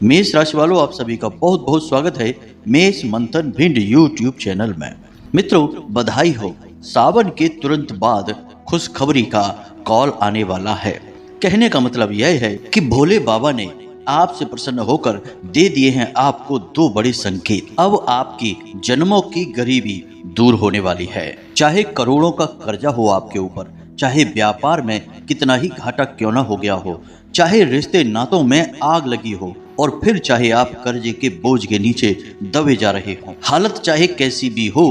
मेष राशि वालों, आप सभी का बहुत बहुत स्वागत है मेष मंथन भिंड यूट्यूब चैनल में। मित्रों, बधाई हो, सावन के तुरंत बाद खुशखबरी का कॉल आने वाला है। कहने का मतलब यह है कि भोले बाबा ने आपसे प्रसन्न होकर दे दिए हैं आपको दो बड़े संकेत। अब आपकी जन्मों की गरीबी दूर होने वाली है। चाहे करोड़ों का कर्जा हो आपके ऊपर, चाहे व्यापार में कितना ही घाटा क्यों न हो गया हो, चाहे रिश्ते नातों में आग लगी हो, और फिर चाहे आप कर्जे के बोझ के नीचे दबे जा रहे हो, हालत चाहे कैसी भी हो,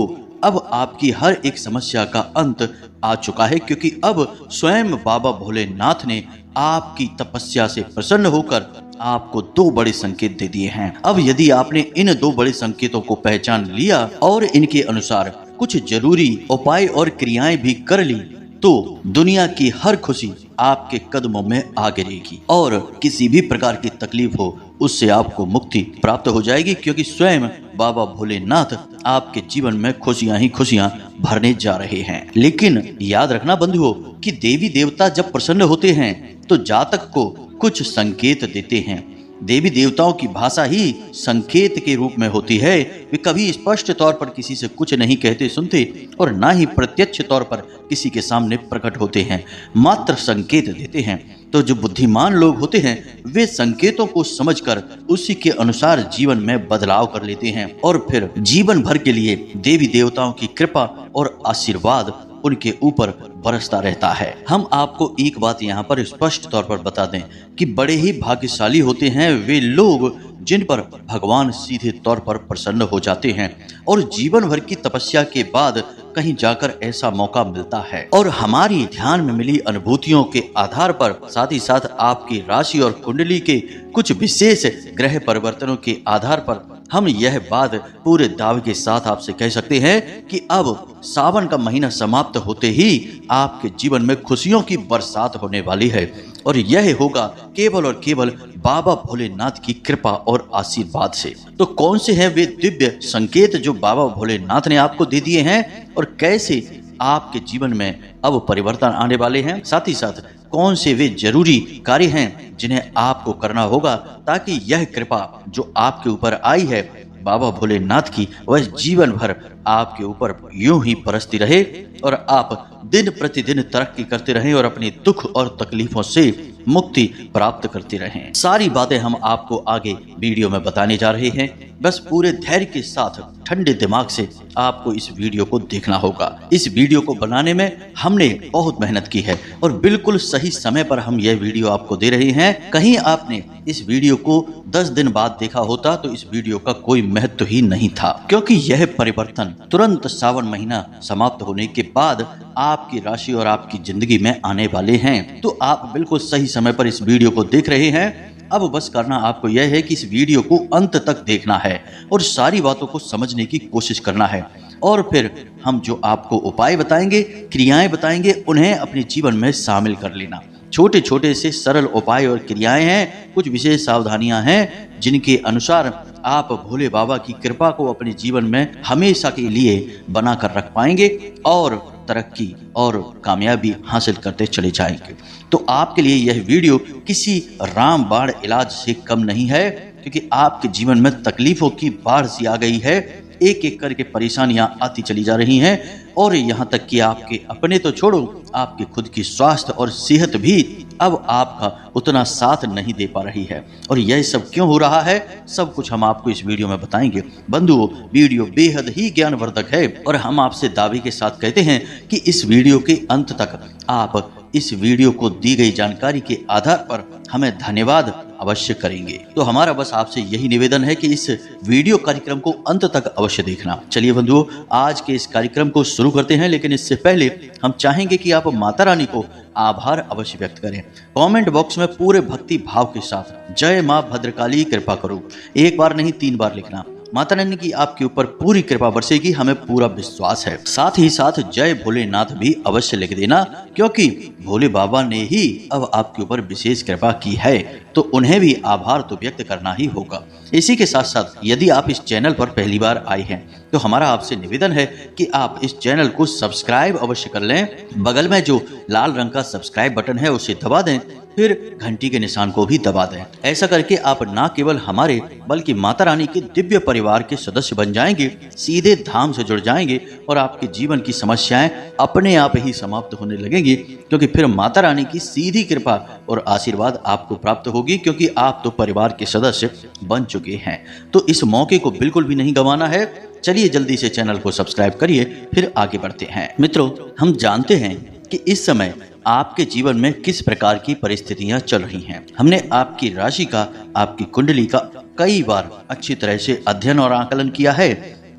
अब आपकी हर एक समस्या का अंत आ चुका है। क्योंकि अब स्वयं बाबा भोलेनाथ ने आपकी तपस्या से प्रसन्न होकर आपको दो बड़े संकेत दे दिए हैं। अब यदि आपने इन दो बड़े संकेतों को पहचान लिया और इनके अनुसार कुछ जरूरी उपाय और क्रियाएं भी कर ली, तो दुनिया की हर खुशी आपके कदमों में आ गिरेगी और किसी भी प्रकार की तकलीफ हो उससे आपको मुक्ति प्राप्त हो जाएगी। क्योंकि स्वयं बाबा भोलेनाथ आपके जीवन में खुशियां ही खुशियां भरने जा रहे हैं। लेकिन याद रखना बंधुओं कि देवी देवता जब प्रसन्न होते हैं तो जातक को कुछ संकेत देते हैं। देवी देवताओं की भाषा ही संकेत के रूप में होती है। वे कभी स्पष्ट तौर पर किसी से कुछ नहीं कहते सुनते और ना ही प्रत्यक्ष तौर पर किसी के सामने प्रकट होते हैं, मात्र संकेत देते हैं। तो जो बुद्धिमान लोग होते हैं वे संकेतों को समझकर उसी के अनुसार जीवन में बदलाव कर लेते हैं और फिर जीवन भर के लिए देवी देवताओं की कृपा और आशीर्वाद उनके ऊपर बरसता रहता है। हम आपको एक बात यहाँ पर स्पष्ट तौर पर बता दें कि बड़े ही भाग्यशाली होते हैं वे लोग जिन पर भगवान सीधे तौर पर प्रसन्न हो जाते हैं और जीवन भर की तपस्या के बाद कहीं जाकर ऐसा मौका मिलता है। और हमारी ध्यान में मिली अनुभूतियों के आधार पर, साथ ही साथ आपकी राशि और कुंडली के कुछ विशेष ग्रह परिवर्तनों के आधार पर हम यह बात पूरे दावे के साथ आपसे कह सकते हैं कि अब सावन का महीना समाप्त होते ही आपके जीवन में खुशियों की बरसात होने वाली है। और यह होगा केवल और केवल बाबा भोलेनाथ की कृपा और आशीर्वाद से। तो कौन से हैं वे दिव्य संकेत जो बाबा भोलेनाथ ने आपको दे दिए हैं और कैसे आपके जीवन में अब परिवर्तन आने वाले हैं, साथ ही साथ कौन से वे जरूरी कार्य हैं जिन्हें आपको करना होगा ताकि यह कृपा जो आपके ऊपर आई है बाबा भोलेनाथ की, वह जीवन भर आपके ऊपर यूं ही बरसती रहे और आप दिन प्रतिदिन तरक्की करते रहें और अपनी दुख और तकलीफों से मुक्ति प्राप्त करते रहें। सारी बातें हम आपको आगे वीडियो में बताने जा रहे हैं। बस पूरे धैर्य के साथ ठंडे दिमाग से आपको इस वीडियो को देखना होगा। इस वीडियो को बनाने में हमने बहुत मेहनत की है और बिल्कुल सही समय पर हम यह वीडियो आपको दे रहे हैं। कहीं आपने इस वीडियो को 10 दिन बाद देखा होता तो इस वीडियो का कोई महत्व ही नहीं था, क्योंकि यह परिवर्तन तुरंत सावन महीना समाप्त होने के बाद आपकी राशि और आपकी जिंदगी में आने वाले हैं। तो आप बिल्कुल सही समय पर इस वीडियो को देख रहे हैं। अब बस करना आपको यह है कि इस वीडियो को अंत तक देखना है और सारी बातों को समझने की कोशिश करना है और फिर हम जो आपको उपाय बताएंगे, क्रियाएं बताएंगे, उन्हें अपने जीवन में शामिल कर लेना। छोटे छोटे से सरल उपाय और क्रियाएं हैं, कुछ विशेष सावधानियां हैं जिनके अनुसार आप भोले बाबा की कृपा को अपने जीवन में हमेशा के लिए बनाकर रख पाएंगे और तरक्की और कामयाबी हासिल करते चले जाएंगे। तो आपके लिए यह वीडियो किसी रामबाण इलाज से कम नहीं है, क्योंकि आपके जीवन में तकलीफों की बाढ़ सी आ गई है। एक एक करके परेशानियां आती चली जा रही हैं और यहाँ तक कि आपके अपने तो छोड़ो, आपके खुद की स्वास्थ्य और सेहत भी अब आपका उतना साथ नहीं दे पा रही है। और यह सब क्यों हो रहा है, सब कुछ हम आपको इस वीडियो में बताएंगे। बंधुओं, वीडियो बेहद ही ज्ञानवर्धक है और हम आपसे दावे के साथ कहते हैं कि इस वीडियो के अंत तक आप इस वीडियो को दी गई जानकारी के आधार पर हमें धन्यवाद अवश्य करेंगे। तो हमारा बस आपसे यही निवेदन है कि इस वीडियो कार्यक्रम को अंत तक अवश्य देखना। चलिए बंधुओं, आज के इस कार्यक्रम को शुरू करते हैं, लेकिन इससे पहले हम चाहेंगे कि आप माता रानी को आभार अवश्य व्यक्त करें। कमेंट बॉक्स में पूरे भक्ति भाव के साथ जय माँ भद्रकाली कृपा करो, एक बार नहीं 3 बार लिखना। माता रानी की आपके ऊपर पूरी कृपा बरसेगी, हमें पूरा विश्वास है। साथ ही साथ जय भोलेनाथ भी अवश्य लिख देना, क्योंकि भोले बाबा ने ही अब आपके ऊपर विशेष कृपा की है, तो उन्हें भी आभार तो व्यक्त करना ही होगा। इसी के साथ साथ यदि आप इस चैनल पर पहली बार आए हैं तो हमारा आपसे निवेदन है कि आप इस चैनल को सब्सक्राइब अवश्य कर लें। बगल में जो लाल रंग का सब्सक्राइब बटन है उसे दबा दें फिर घंटी के निशान को भी दबा दें। ऐसा करके आप न केवल हमारे बल्कि माता रानी के दिव्य परिवार के सदस्य बन जाएंगे, सीधे धाम से जुड़ जाएंगे और आपके जीवन की समस्याएं अपने आप ही समाप्त होने लगेंगी, क्योंकि फिर माता रानी की सीधी कृपा और आशीर्वाद आपको प्राप्त होगी, क्योंकि आप तो परिवार के सदस्य बन चुके हैं। तो इस मौके को बिल्कुल भी नहीं गंवाना है। चलिए जल्दी से चैनल को सब्सक्राइब करिए, फिर आगे बढ़ते हैं। मित्रों, हम जानते हैं कि इस समय आपके जीवन में किस प्रकार की परिस्थितियां चल रही हैं। हमने आपकी राशि का, आपकी कुंडली का कई बार अच्छी तरह से अध्ययन और आकलन किया है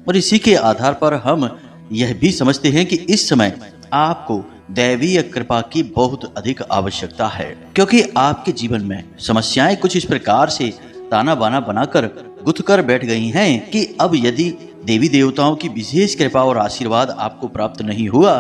और इसी के आधार पर हम यह भी समझते हैं कि इस समय आपको दैवीय कृपा की बहुत अधिक आवश्यकता है, क्योंकि आपके जीवन में समस्याएं कुछ इस प्रकार से ताना बाना बनाकर गुथ कर बैठ गई हैं कि अब यदि देवी देवताओं की विशेष कृपा और आशीर्वाद आपको प्राप्त नहीं हुआ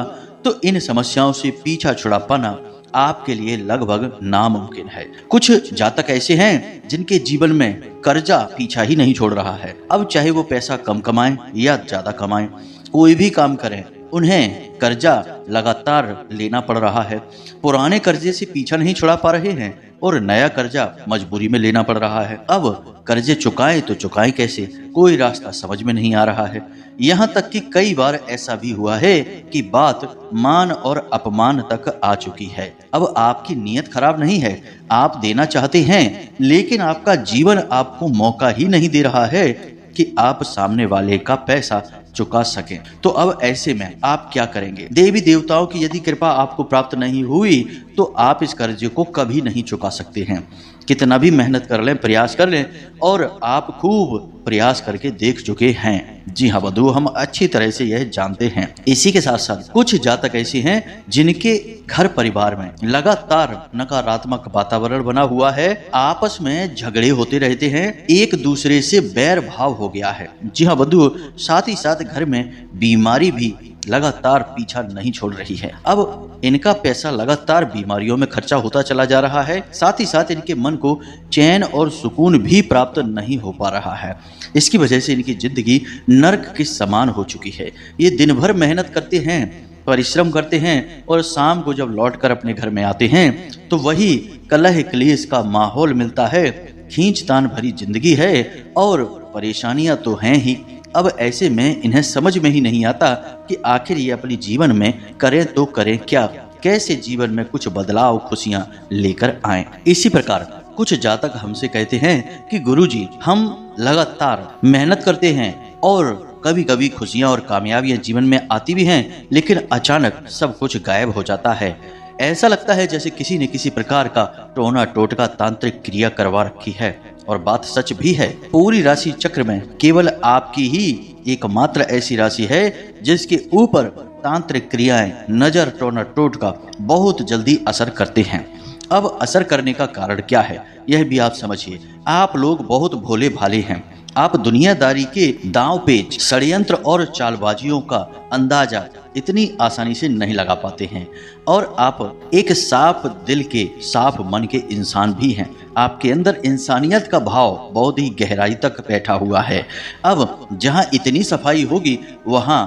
तो इन समस्याओं से पीछा छुड़ा पाना आपके लिए लगभग नामुमकिन है। कुछ जातक ऐसे हैं जिनके जीवन में कर्जा पीछा ही नहीं छोड़ रहा है। अब चाहे वो पैसा कम कमाएं या ज्यादा कमाएं, कोई भी काम करें, उन्हें कर्जा लगातार लेना पड़ रहा है। पुराने कर्जे से पीछा नहीं छुड़ा पा रहे हैं और नया कर्जा मजबूरी में लेना पड़ रहा है। अब कर्जे चुकाएं तो चुकाएं कैसे, कोई रास्ता समझ में नहीं आ रहा है। यहाँ तक कि कई बार ऐसा भी हुआ है कि बात मान और अपमान तक आ चुकी है। अब आपकी नीयत खराब नहीं है, आप देना चाहते हैं, लेकिन आपका जीवन आपको मौका ही नहीं दे रहा है कि आप सामने वाले का पैसा चुका सकें। तो अब ऐसे में आप क्या करेंगे? देवी देवताओं की यदि कृपा आपको प्राप्त नहीं हुई तो आप इस कर्जे को कभी नहीं चुका सकते हैं। कितना भी मेहनत कर लें, प्रयास कर लें, और आप खूब प्रयास करके देख चुके हैं। जी हाँ बंधु, हम अच्छी तरह से यह जानते हैं। इसी के साथ साथ कुछ जातक ऐसे हैं जिनके घर परिवार में लगातार नकारात्मक वातावरण बना हुआ है, आपस में झगड़े होते रहते हैं, एक दूसरे से बैर भाव हो गया है। जी हाँ बंधु, साथ ही साथ घर में बीमारी भी लगातार पीछा नहीं छोड़ रही है। अब इनका पैसा लगातार बीमारियों में खर्चा होता चला जा रहा है, साथ ही साथ इनके मन को चैन और सुकून भी प्राप्त नहीं हो पा रहा है। इसकी वजह से इनकी जिंदगी नर्क के समान हो चुकी है। ये दिन भर मेहनत करते हैं, परिश्रम करते हैं और शाम को जब लौटकर अपने घर में आते हैं तो वही कलह क्लेश का माहौल मिलता है। खींचतान भरी जिंदगी है और परेशानियां तो हैं ही। अब ऐसे में इन्हें समझ में ही नहीं आता कि आखिर ये अपने जीवन में करें तो करें क्या, कैसे जीवन में कुछ बदलाव, खुशियां लेकर आएं। इसी प्रकार कुछ जातक हमसे कहते हैं कि गुरुजी, हम लगातार मेहनत करते हैं और कभी कभी खुशियां और कामयाबियां जीवन में आती भी हैं, लेकिन अचानक सब कुछ गायब हो जाता है। ऐसा लगता है जैसे किसी ने किसी प्रकार का टोना टोटका तांत्रिक क्रिया करवा रखी है। और बात सच भी है, पूरी राशि चक्र में केवल आपकी ही एकमात्र ऐसी राशि है जिसके ऊपर तांत्रिक क्रियाएं, नजर, टोना टोटका बहुत जल्दी असर करते हैं। अब असर करने का कारण क्या है, यह भी आप समझिए। आप लोग बहुत भोले भाले हैं। आप दुनियादारी के दांव पेच, षड्यंत्र और चालबाजियों का अंदाजा इतनी आसानी से नहीं लगा पाते हैं, और आप एक साफ दिल के, साफ मन के इंसान भी हैं। आपके अंदर इंसानियत का भाव बहुत ही गहराई तक बैठा हुआ है। अब जहां इतनी सफाई होगी वहां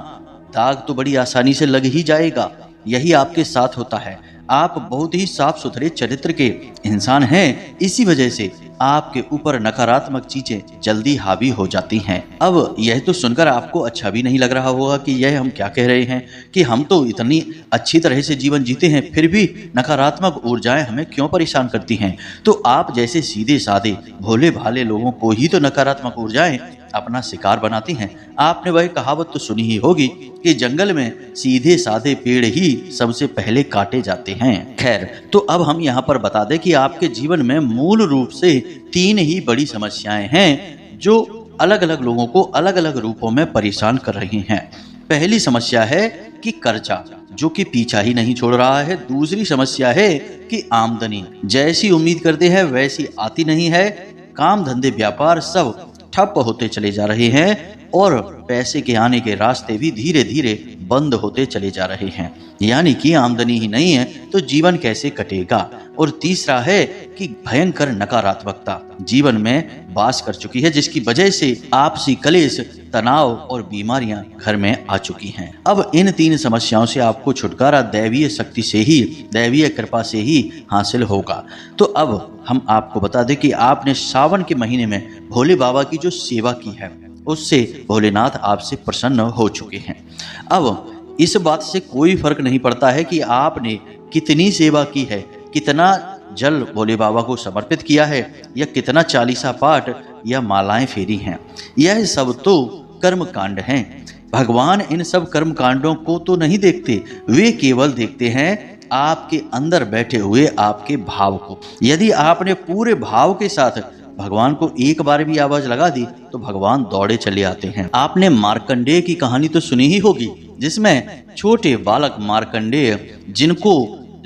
दाग तो बड़ी आसानी से लग ही जाएगा। यही आपके साथ होता है। आप बहुत ही साफ सुथरे चरित्र के इंसान हैं, इसी वजह से आपके ऊपर नकारात्मक चीजें जल्दी हावी हो जाती हैं। अब यह तो सुनकर आपको अच्छा भी नहीं लग रहा होगा कि यह हम क्या कह रहे हैं कि हम तो इतनी अच्छी तरह से जीवन जीते हैं, फिर भी नकारात्मक ऊर्जाएं हमें क्यों परेशान करती हैं। तो आप जैसे सीधे साधे भोले भाले लोगों को ही तो नकारात्मक ऊर्जाएं अपना शिकार बनाती हैं। आपने वह कहावत तो सुनी ही होगी कि जंगल में सीधे साधे पेड़ ही सबसे पहले काटे जाते हैं। खैर, तो अब हम यहाँ पर बता दें कि आपके जीवन में मूल रूप से 3 ही बड़ी समस्याएं हैं जो अलग अलग लोगों को अलग अलग रूपों में परेशान कर रही हैं। पहली समस्या है कि कर्जा, जो कि पीछा ही नहीं छोड़ रहा है। दूसरी समस्या है कि आमदनी, जैसी उम्मीद करते हैं वैसी आती नहीं है। काम धंधे व्यापार सब ठप होते चले जा रहे हैं। और पैसे के आने के रास्ते भी धीरे धीरे बंद होते चले जा रहे हैं। यानी कि आमदनी ही नहीं है तो जीवन कैसे कटेगा। और तीसरा है कि भयंकर नकारात्मकता जीवन में वास कर चुकी है, जिसकी वजह से आपसी कलेश, तनाव और बीमारियां घर में आ चुकी हैं। अब इन 3 समस्याओं से आपको छुटकारा दैवीय शक्ति से ही, दैवीय कृपा से ही हासिल होगा। तो अब हम आपको बता दें कि आपने सावन के महीने में भोले बाबा की जो सेवा की है उससे भोलेनाथ आपसे प्रसन्न हो चुके हैं। अब इस बात से कोई फर्क नहीं पड़ता है कि आपने कितनी सेवा की है, कितना जल भोले बाबा को समर्पित किया है, या कितना चालीसा पाठ या मालाएं फेरी हैं। यह सब तो कर्म कांड हैं। भगवान इन सब कर्म कांडों को तो नहीं देखते, वे केवल देखते हैं आपके अंदर बैठे हुए आपके भाव को। यदि आपने पूरे भाव के साथ भगवान को एक बार भी आवाज लगा दी तो भगवान दौड़े चले आते हैं। आपने मार्कंडेय की कहानी तो सुनी ही होगी, जिसमें छोटे बालक मार्कंडेय, जिनको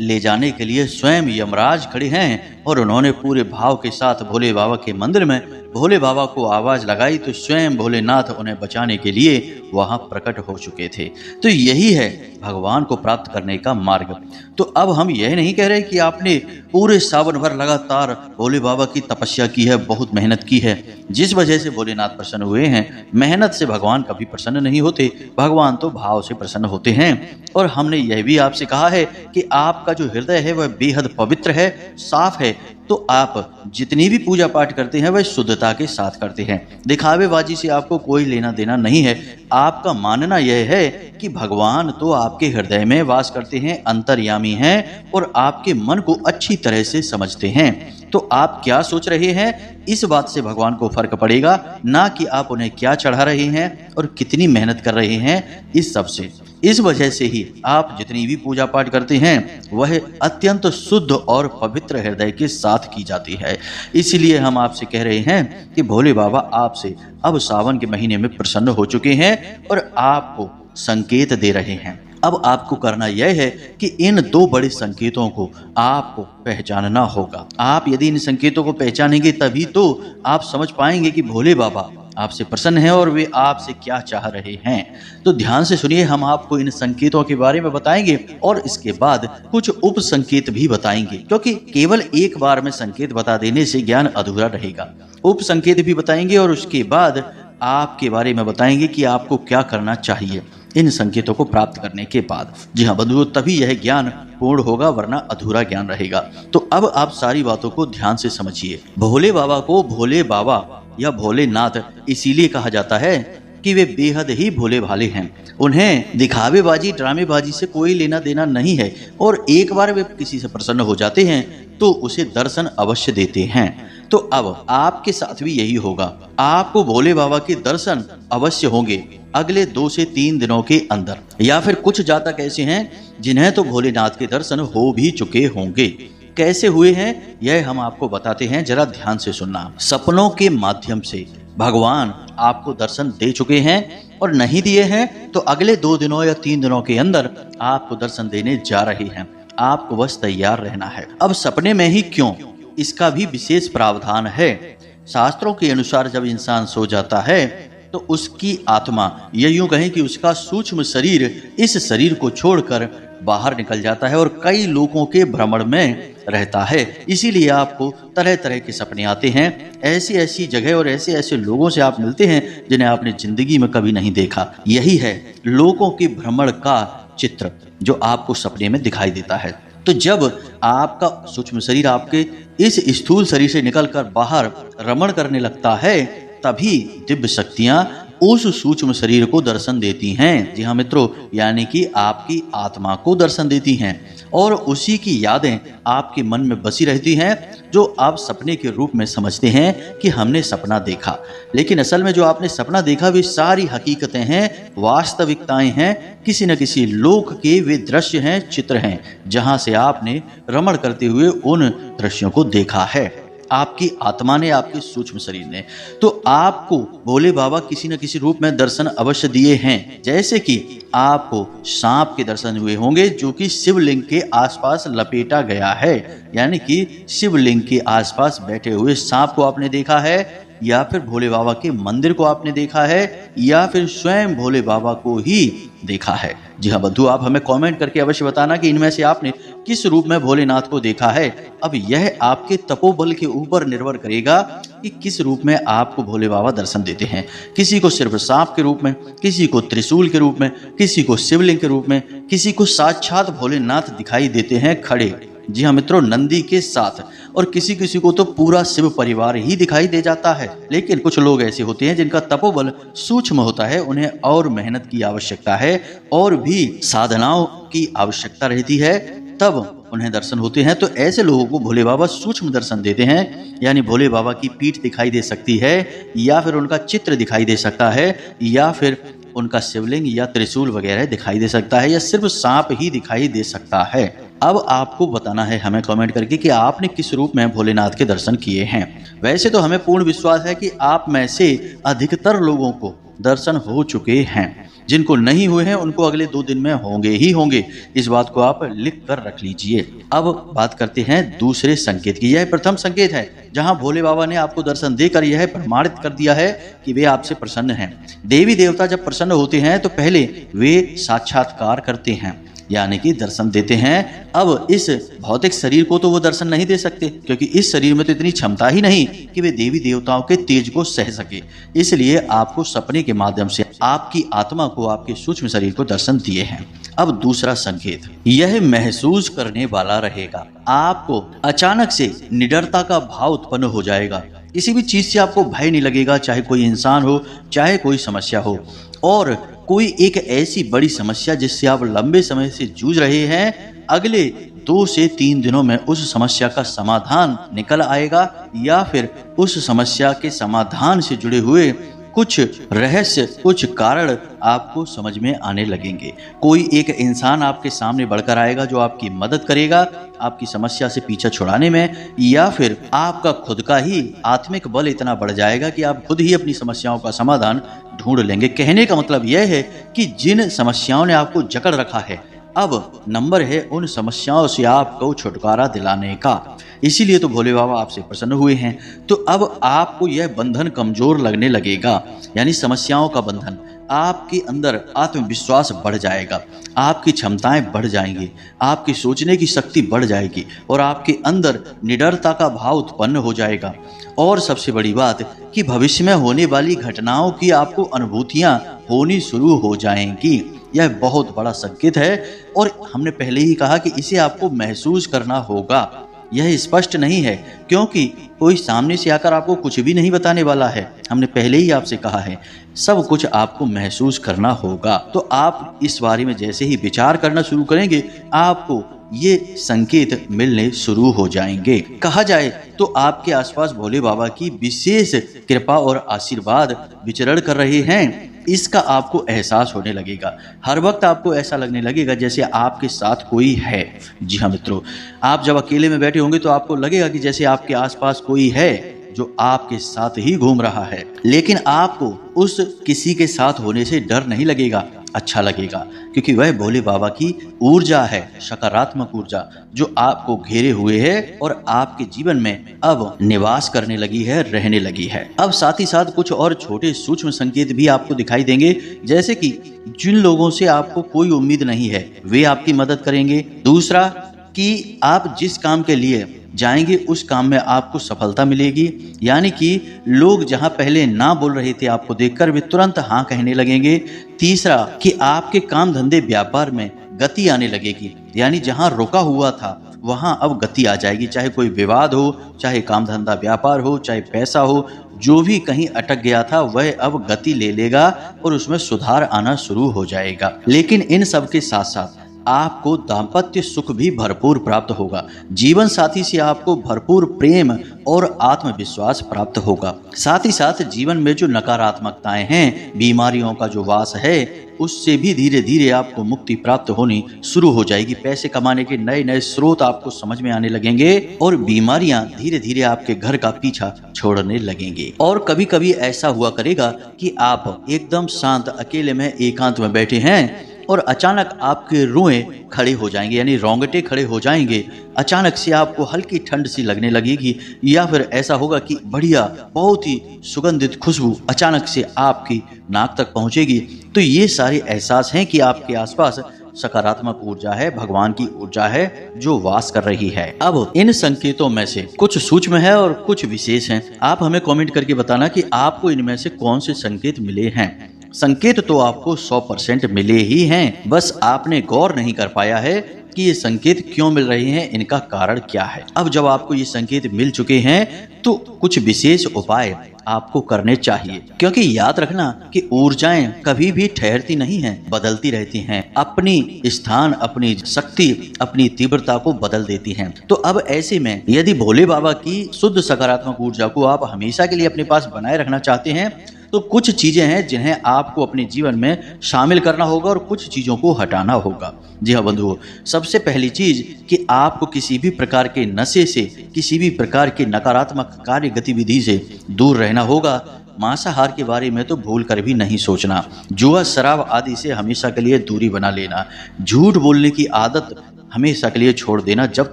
ले जाने के लिए स्वयं यमराज खड़े हैं, और उन्होंने पूरे भाव के साथ भोले बाबा के मंदिर में भोले बाबा को आवाज लगाई तो स्वयं भोलेनाथ उन्हें बचाने के लिए वहां प्रकट हो चुके थे। तो यही है भगवान को प्राप्त करने का मार्ग। तो अब हम यह नहीं कह रहे कि आपने पूरे सावन भर लगातार भोले बाबा की तपस्या की है, बहुत मेहनत की है, जिस वजह से भोलेनाथ प्रसन्न हुए हैं। मेहनत से भगवान कभी प्रसन्न नहीं होते, भगवान तो भाव से प्रसन्न होते हैं। और हमने यह भी आपसे कहा है कि आपका जो हृदय है वह बेहद पवित्र है, साफ है, तो आप जितनी भी पूजा पाठ करते हैं वह शुद्धता के साथ करते हैं। दिखावेबाजी से आपको कोई लेना देना नहीं है। आपका मानना यह है कि भगवान तो आपके हृदय में वास करते हैं, अंतर्यामी हैं, और आपके मन को अच्छी तरह से समझते हैं। तो आप क्या सोच रहे हैं, इस बात से भगवान को फर्क पड़ेगा, ना कि आप उन्हें क्या चढ़ा रहे हैं और कितनी मेहनत कर रहे हैं। इस सब से, इस वजह से ही आप जितनी भी पूजा पाठ करते हैं वह अत्यंत शुद्ध और पवित्र हृदय के साथ की जाती है। इसलिए हम आपसे कह रहे हैं कि भोले बाबा आपसे अब सावन के महीने में प्रसन्न हो चुके हैं और आपको संकेत दे रहे हैं। अब आपको करना यह है कि इन 2 बड़े संकेतों को आपको पहचानना होगा। आप यदि इन संकेतों को पहचानेंगे तभी तो आप समझ पाएंगे कि भोले बाबा आपसे प्रसन्न हैं और वे आपसे क्या चाह रहे हैं। तो ध्यान से सुनिए, हम आपको इन संकेतों के बारे में बताएंगे और इसके बाद कुछ उप संकेत भी बताएंगे, क्योंकि केवल एक बार में संकेत बता देने से ज्ञान अधूरा रहेगा। उप संकेत भी बताएंगे और उसके बाद आपके बारे में बताएंगे कि आपको क्या करना चाहिए इन संकेतों को प्राप्त करने के बाद। जी हाँ बंधुओं, तभी यह ज्ञान पूर्ण होगा, वरना अधूरा ज्ञान रहेगा। तो अब आप सारी बातों को ध्यान से समझिए। भोले बाबा को भोले बाबा या भोलेनाथ इसीलिए कहा जाता है कि वे बेहद ही भोले भाले हैं। उन्हें दिखावेबाजी, ड्रामेबाजी से कोई लेना देना नहीं है, और एक बार वे किसी से प्रसन्न हो जाते हैं तो उसे दर्शन अवश्य देते हैं। तो अब आपके साथ भी यही होगा, आपको भोले बाबा के दर्शन अवश्य होंगे अगले 2 से 3 दिनों के अंदर। या फिर कुछ जातक ऐसे हैं जिन्हें तो भोलेनाथ के दर्शन हो भी चुके होंगे। कैसे हुए हैं यह हम आपको बताते हैं, जरा ध्यान से सुनना। सपनों के माध्यम से भगवान आपको दर्शन दे चुके हैं, और नहीं दिए हैं तो अगले 2 दिनों या 3 दिनों के अंदर आपको दर्शन देने जा रहे हैं। आपको बस तैयार रहना है। अब सपने में ही क्यों, इसका भी विशेष प्रावधान है। शास्त्रों के अनुसार जब इंसान सो जाता है तो उसकी आत्मा, ये यूं कहें कि उसका सूक्ष्म शरीर इस शरीर को छोड़कर बाहर निकल जाता है और कई लोगों के भ्रमण में रहता है। इसीलिए आपको तरह तरह के सपने आते हैं, ऐसी ऐसी जगह और ऐसे ऐसे लोगों से आप मिलते हैं जिन्हें आपने जिंदगी में कभी नहीं देखा। यही है लोगों के भ्रमण का चित्र जो आपको सपने में दिखाई देता है। तो जब आपका सूक्ष्म शरीर आपके इस स्थूल शरीर से निकलकर बाहर रमण करने लगता है, तभी दिव्य शक्तियां उस सूक्ष्म शरीर को दर्शन देती हैं। जी हाँ मित्रों, यानी कि आपकी आत्मा को दर्शन देती हैं, और उसी की यादें आपके मन में बसी रहती हैं, जो आप सपने के रूप में समझते हैं कि हमने सपना देखा। लेकिन असल में जो आपने सपना देखा वे सारी हकीकतें हैं, वास्तविकताएं हैं, किसी न किसी लोक के वे दृश्य हैं, चित्र हैं, जहां से आपने रमण करते हुए उन दृश्यों को देखा है। आपकी आत्मा ने, आपके सूक्ष्म शरीर ने। तो आपको भोले बाबा किसी न किसी रूप में दर्शन अवश्य दिए हैं। जैसे कि आपको सांप के दर्शन हुए होंगे जो कि शिवलिंग के आसपास लपेटा गया है, यानी कि शिवलिंग के आसपास बैठे हुए सांप को आपने देखा है। या फिर भोले बाबा के मंदिर को आपने देखा है या फिर स्वयं भोले बाबा को ही देखा है? जी हाँ बंधु, आप हमें कमेंट करके अवश्य बताना कि इनमें से आपने किस रूप में भोलेनाथ को देखा है। अब यह आपके तपोबल के ऊपर निर्भर करेगा कि किस रूप में आपको भोले बाबा दर्शन देते हैं। किसी को सिर्फ सांप के रूप में, किसी को त्रिशूल के रूप में, किसी को शिवलिंग के रूप में, किसी को साक्षात भोलेनाथ दिखाई देते हैं खड़े, जी हाँ मित्रों, नंदी के साथ, और किसी किसी को तो पूरा शिव परिवार ही दिखाई दे जाता है। लेकिन कुछ लोग ऐसे होते हैं जिनका तपोबल सूक्ष्म होता है, उन्हें और मेहनत की आवश्यकता है और भी साधनाओं की आवश्यकता रहती है, तब उन्हें दर्शन होते हैं। तो ऐसे लोगों को भोले बाबा सूक्ष्म दर्शन देते हैं, यानी भोले बाबा की पीठ दिखाई दे सकती है या फिर उनका चित्र दिखाई दे सकता है या फिर उनका शिवलिंग या त्रिशूल वगैरह दिखाई दे सकता है या सिर्फ सांप ही दिखाई दे सकता है। अब आपको बताना है हमें कमेंट करके कि आपने किस रूप में भोलेनाथ के दर्शन किए हैं। वैसे तो हमें पूर्ण विश्वास है कि आप में से अधिकतर लोगों को दर्शन हो चुके हैं। जिनको नहीं हुए हैं उनको अगले 2 दिन में होंगे ही होंगे, इस बात को आप लिख कर रख लीजिए। अब बात करते हैं दूसरे संकेत की। यह प्रथम संकेत है जहां भोले बाबा ने आपको दर्शन देकर यह प्रमाणित कर दिया है कि वे आपसे प्रसन्न हैं। देवी देवता जब प्रसन्न होते हैं तो पहले वे साक्षात्कार करते हैं, यानी कि दर्शन देते हैं। अब इस भौतिक शरीर को तो वो दर्शन नहीं दे सकते, क्योंकि इस शरीर में तो इतनी क्षमता ही नहीं कि वे देवी देवताओं के तेज को सह सके। इसलिए आपको सपने के माध्यम से आपकी आत्मा को आपके सूक्ष्म शरीर को दर्शन दिए हैं। अब दूसरा संकेत, यह महसूस करने वाला रहेगा। आपको अचानक से निडरता का भाव उत्पन्न हो जाएगा। किसी भी चीज से आपको भय नहीं लगेगा, चाहे कोई इंसान हो, चाहे कोई समस्या हो, और कोई एक ऐसी बड़ी समस्या जिससे आप लंबे समय से जूझ रहे हैं, अगले 2 से 3 दिनों में उस समस्या का समाधान निकल आएगा या फिर उस समस्या के समाधान से जुड़े हुए कुछ रहस्य, कुछ कारण आपको समझ में आने लगेंगे। कोई एक इंसान आपके सामने बढ़कर आएगा जो आपकी मदद करेगा आपकी समस्या से पीछा छुड़ाने में, या फिर आपका खुद का ही आत्मिक बल इतना बढ़ जाएगा कि आप खुद ही अपनी समस्याओं का समाधान ढूंढ लेंगे। कहने का मतलब यह है कि जिन समस्याओं ने आपको जकड़ रखा है, अब नंबर है उन समस्याओं से आपको छुटकारा दिलाने का। इसीलिए तो भोले बाबा आपसे प्रसन्न हुए हैं। तो अब आपको यह बंधन कमजोर लगने लगेगा, यानी समस्याओं का बंधन। आपके अंदर आत्मविश्वास बढ़ जाएगा, आपकी क्षमताएं बढ़ जाएंगी, आपकी सोचने की शक्ति बढ़ जाएगी और आपके अंदर निडरता का भाव उत्पन्न हो जाएगा। और सबसे बड़ी बात कि भविष्य में होने वाली घटनाओं की आपको अनुभूतियां होनी शुरू हो जाएंगी। यह बहुत बड़ा संकेत है और हमने पहले ही कहा कि इसे आपको महसूस करना होगा। यह स्पष्ट नहीं है क्योंकि कोई सामने से आकर आपको कुछ भी नहीं बताने वाला है। हमने पहले ही आपसे कहा है, सब कुछ आपको महसूस करना होगा। तो आप इस बारे में जैसे ही विचार करना शुरू करेंगे, आपको ये संकेत मिलने शुरू हो जाएंगे। कहा जाए तो आपके आसपास भोले बाबा की विशेष कृपा और आशीर्वाद विचरण कर रहे हैं, इसका आपको एहसास होने लगेगा। हर वक्त आपको ऐसा लगने लगेगा जैसे आपके साथ कोई है। जी हाँ मित्रों, आप जब अकेले में बैठे होंगे तो आपको लगेगा कि जैसे आपके आसपास कोई है जो आपके साथ ही घूम रहा है। लेकिन आपको उस किसी के साथ होने से डर नहीं लगेगा, अच्छा लगेगा, क्योंकि वह भोले बाबा की ऊर्जा है, सकारात्मक ऊर्जा जो आपको घेरे हुए है और आपके जीवन में अब निवास करने लगी है, रहने लगी है। अब साथ ही साथ कुछ और छोटे सूक्ष्म संकेत भी आपको दिखाई देंगे, जैसे कि जिन लोगों से आपको कोई उम्मीद नहीं है वे आपकी मदद करेंगे। दूसरा कि आप जिस काम के लिए जाएंगे उस काम में आपको सफलता मिलेगी, यानी कि लोग जहां पहले ना बोल रहे थे आपको देखकर वे तुरंत हाँ कहने लगेंगे। तीसरा कि आपके काम धंधे व्यापार में गति आने लगेगी, यानी जहां रुका हुआ था वहां अब गति आ जाएगी। चाहे कोई विवाद हो, चाहे काम धंधा व्यापार हो, चाहे पैसा हो, जो भी कहीं अटक गया था वह अब गति ले लेगा और उसमें सुधार आना शुरू हो जाएगा। लेकिन इन सब के साथ साथ आपको दाम्पत्य सुख भी भरपूर प्राप्त होगा। जीवन साथी से आपको भरपूर प्रेम और आत्मविश्वास प्राप्त होगा। साथ ही साथ जीवन में जो नकारात्मकताएं हैं, बीमारियों का जो वास है, उससे भी धीरे धीरे आपको मुक्ति प्राप्त होनी शुरू हो जाएगी। पैसे कमाने के नए नए स्रोत आपको समझ में आने लगेंगे और बीमारियां धीरे धीरे आपके घर का पीछा छोड़ने लगेंगे। और कभी कभी ऐसा हुआ करेगा कि आप एकदम शांत अकेले में एकांत में बैठे हैं और अचानक आपके रुएं खड़े हो जाएंगे, यानी रोंगटे खड़े हो जाएंगे। अचानक से आपको हल्की ठंड सी लगने लगेगी, या फिर ऐसा होगा कि बढ़िया बहुत ही सुगंधित खुशबू अचानक से आपकी नाक तक पहुंचेगी। तो ये सारे एहसास हैं कि आपके आसपास सकारात्मक ऊर्जा है, भगवान की ऊर्जा है जो वास कर रही है। अब इन संकेतों में से कुछ सूक्ष्म है और कुछ विशेष हैं। आप हमें कमेंट करके बताना कि आपको इनमें से कौन से संकेत मिले हैं। संकेत तो आपको 100% मिले ही हैं, बस आपने गौर नहीं कर पाया है कि ये संकेत क्यों मिल रहे हैं, इनका कारण क्या है। अब जब आपको ये संकेत मिल चुके हैं तो कुछ विशेष उपाय आपको करने चाहिए, क्योंकि याद रखना कि ऊर्जाएं कभी भी ठहरती नहीं हैं, बदलती रहती हैं, अपनी स्थान, अपनी शक्ति, अपनी तीव्रता को बदल देती हैं। तो अब ऐसे में यदि भोले बाबा की शुद्ध सकारात्मक ऊर्जा को आप हमेशा के लिए अपने पास बनाए रखना चाहते हैं तो कुछ चीजें हैं जिन्हें आपको अपने जीवन में शामिल करना होगा और कुछ चीजों को हटाना होगा। जी हाँ बंधुओं, सबसे पहली चीज कि आपको किसी भी प्रकार के नशे से, किसी भी प्रकार के नकारात्मक कार्य गतिविधि से दूर रहना होगा। मांसाहार के बारे में तो भूल कर भी नहीं सोचना। जुआ, शराब आदि से हमेशा के लिए दूरी बना लेना। झूठ बोलने की आदत हमेशा के लिए छोड़ देना, जब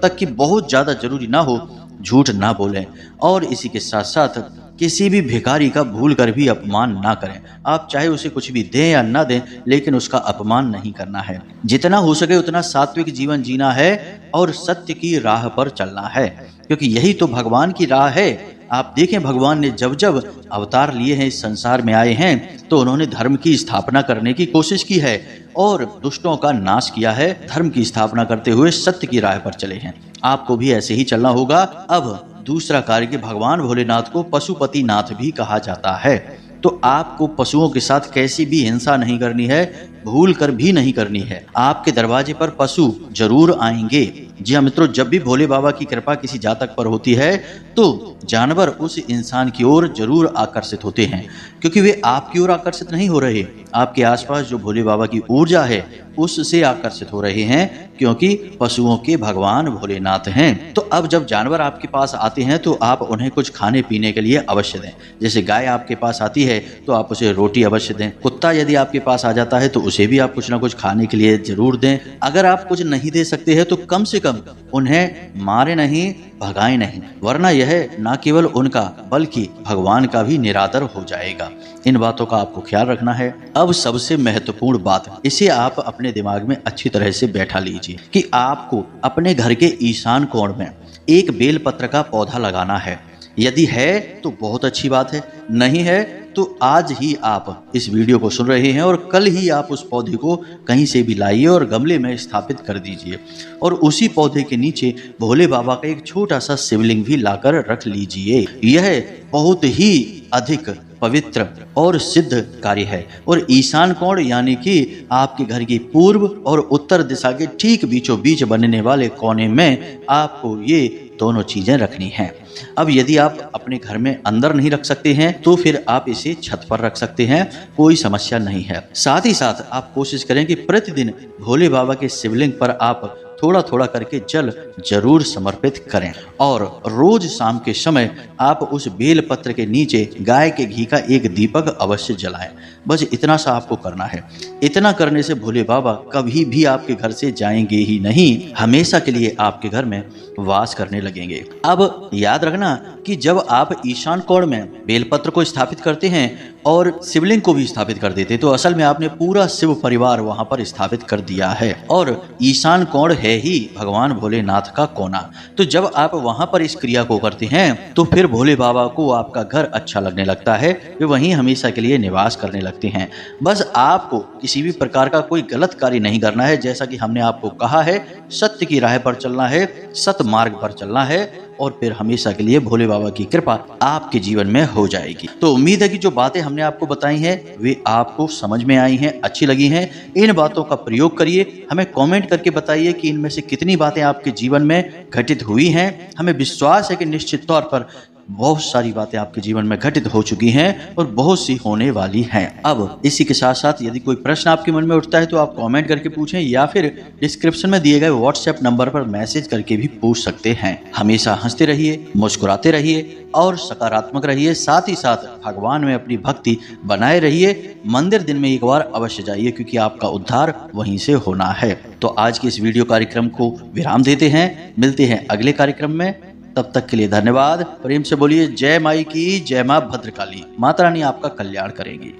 तक कि बहुत ज़्यादा जरूरी ना हो झूठ ना बोलें। और इसी के साथ साथ किसी भी भिखारी का भूल कर भी अपमान ना करें। आप चाहे उसे कुछ भी दें या ना दें, लेकिन उसका अपमान नहीं करना है। जितना हो सके उतना सात्विक जीवन जीना है और सत्य की राह पर चलना है, क्योंकि यही तो भगवान की राह है। आप देखें, भगवान ने जब जब अवतार लिए हैं, इस संसार में आए हैं, तो उन्होंने धर्म की स्थापना करने की कोशिश की है और दुष्टों का नाश किया है। धर्म की स्थापना करते हुए सत्य की राह पर चले हैं। आपको भी ऐसे ही चलना होगा। अब दूसरा कार्य कि भगवान भोलेनाथ को पशुपति नाथ भी कहा जाता है। तो आपको पशुओं के साथ कैसी भी हिंसा नहीं करनी है, भूल कर भी नहीं करनी है। आपके दरवाजे पर पशु जरूर आएंगे। जी हाँ मित्रों, जब भी भोले बाबा की कृपा किसी जातक पर होती है तो जानवर उस इंसान की ओर जरूर आकर्षित होते हैं, क्योंकि वे आपकी ओर आकर्षित नहीं हो रहे, आपके आसपास जो भोले बाबा की ऊर्जा है उससे आकर्षित हो रहे हैं, क्योंकि पशुओं के भगवान भोलेनाथ हैं। तो अब जब जानवर आपके पास आते हैं तो आप उन्हें कुछ खाने पीने के लिए अवश्य दें। जैसे गाय आपके पास आती है तो आप उसे रोटी अवश्य दें। कुत्ता यदि आपके पास आ जाता है तो उसे भी आप कुछ ना कुछ खाने के लिए जरूर दें। अगर आप कुछ नहीं दे सकते हैं तो कम से कम उन्हें मारे नहीं, भगाए नहीं, वरना यह ना केवल उनका बल्कि भगवान का भी निरादर हो जाएगा। इन बातों का आपको ख्याल रखना है। अब सबसे महत्वपूर्ण बात, इसे आप अपने दिमाग में अच्छी तरह से बैठा लीजिए कि आपको अपने घर के ईशान कोण में एक बेलपत्र का पौधा लगाना है। यदि है तो बहुत अच्छी बात है, नहीं है तो आज ही आप इस वीडियो को सुन रहे हैं और कल ही आप उस पौधे को कहीं से भी लाइए और गमले में स्थापित कर दीजिए, और उसी पौधे के नीचे भोले बाबा का एक छोटा सा शिवलिंग भी लाकर रख लीजिए। यह बहुत ही अधिक पवित्र और सिद्ध कार्य है। और ईशान कोण यानी कि आपके घर की पूर्व और उत्तर दिशा के ठीक बीचों बीच बनने वाले कोने में आपको ये दोनों चीजें रखनी हैं। अब यदि आप अपने घर में अंदर नहीं रख सकते हैं तो फिर आप इसे छत पर रख सकते हैं, कोई समस्या नहीं है। साथ ही साथ आप कोशिश करें कि प्रतिदिन भोले बाबा के शिवलिंग पर आप थोड़ा थोड़ा करके जल जरूर समर्पित करें, और रोज शाम के समय आप उस बेल पत्र के नीचे गाय के घी का एक दीपक अवश्य जलाएं। बस इतना सा आपको करना है। इतना करने से भोले बाबा कभी भी आपके घर से जाएंगे ही नहीं, हमेशा के लिए आपके घर में वास करने लगेंगे। अब याद रखना कि जब आप ईशान कोण में बेलपत्र को स्थापित करते हैं और शिवलिंग को भी स्थापित कर देते, तो असल में आपने पूरा शिव परिवार वहां पर स्थापित कर दिया है, और ईशान कोण है ही भगवान भोलेनाथ का कोना। तो जब आप वहां पर इस क्रिया को करते हैं तो फिर भोले बाबा को आपका घर अच्छा लगने लगता है, वे वहीं हमेशा के लिए निवास करने लगते हैं। बस आपको किसी भी प्रकार का कोई गलत कार्य नहीं करना है। जैसा कि हमने आपको कहा है, सत्य की राह पर चलना है, सत मार्ग पर चलना है, और फिर हमेशा के लिए भोले बाबा की कृपा आपके जीवन में हो जाएगी। तो उम्मीद है कि जो बातें हमने आपको बताई हैं वे आपको समझ में आई हैं, अच्छी लगी हैं। इन बातों का प्रयोग करिए। हमें कमेंट करके बताइए कि इनमें से कितनी बातें आपके जीवन में घटित हुई हैं। हमें विश्वास है कि निश्चित तौर पर बहुत सारी बातें आपके जीवन में घटित हो चुकी हैं और बहुत सी होने वाली हैं। अब इसी के साथ साथ यदि कोई प्रश्न आपके मन में उठता है तो आप कमेंट करके पूछें या फिर डिस्क्रिप्शन में दिए गए व्हाट्सएप नंबर पर मैसेज करके भी पूछ सकते हैं। हमेशा हंसते रहिए, मुस्कुराते रहिए और सकारात्मक रहिए। साथ ही साथ भगवान में अपनी भक्ति बनाए रहिए। मंदिर दिन में एक बार अवश्य जाइए क्योंकि आपका उद्धार वहीं से होना है। तो आज के इस वीडियो कार्यक्रम को विराम देते हैं, मिलते हैं अगले कार्यक्रम में। तब तक के लिए धन्यवाद। प्रेम से बोलिए जय माई की, जय मां भद्रकाली। माता रानी आपका कल्याण करेंगी।